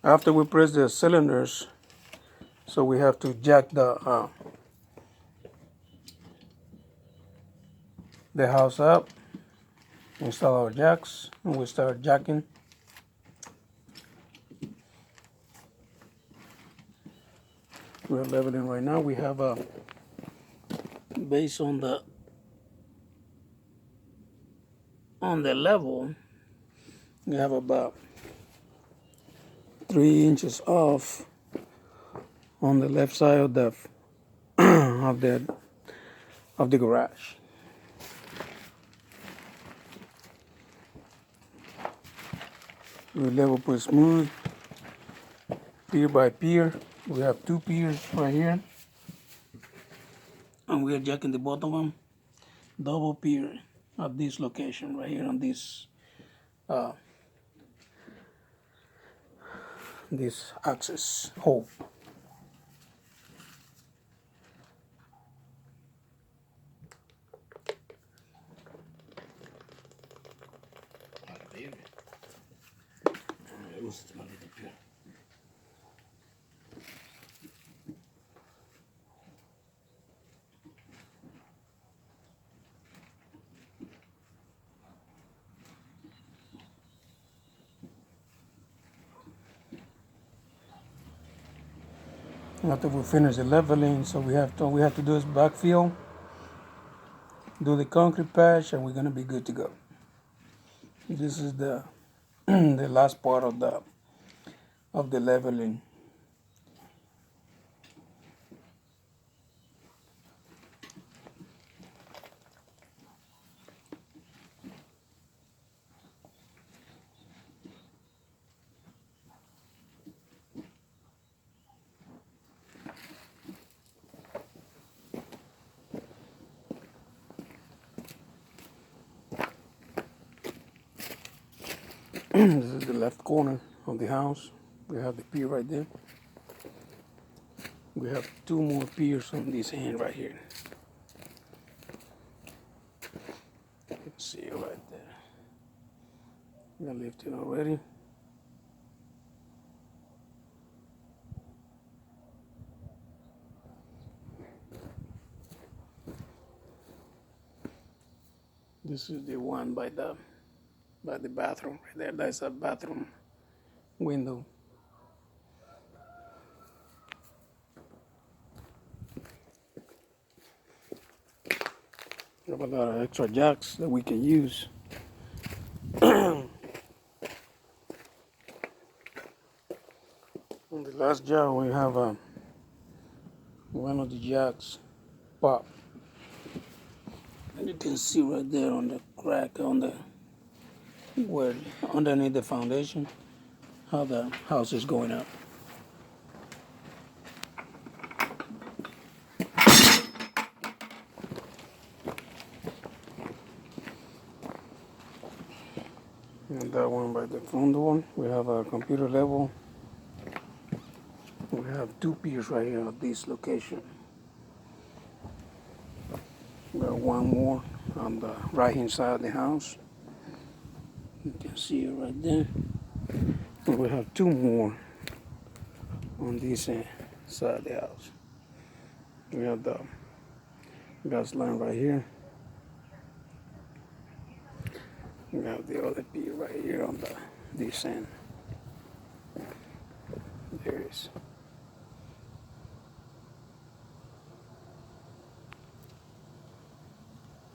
After we press the cylinders, so we have to jack the house up, install our jacks, and we start jacking. We're leveling right now. We have a base on the level. We have about 3 inches off on the left side of the of the garage. We level pretty smooth, pier by pier. We have 2 piers right here, and we are jacking the both of them. Double pier at this location right here on this access hole. After we finish the leveling, so we have to do is backfill, do the concrete patch, and we're gonna be good to go. This is the the last part of the leveling. This is the left corner of the house. We have the pier right there. We have 2 more piers on this end right here. You can see it right there. We are lifting already. This is the one by the bathroom right there. That's a bathroom window. We have a lot of extra jacks that we can use. On the last jack, we have one of the jacks pop. And you can see right there on the crack on the where underneath the foundation how the house is going up. And that one by the front door, we have a computer level. We have 2 piers right here at this location. We got 1 more on the right hand side of the house. You can see it right there. And we have 2 more on this side of the house. We have the gas line right here. We have the other pier right here on this end.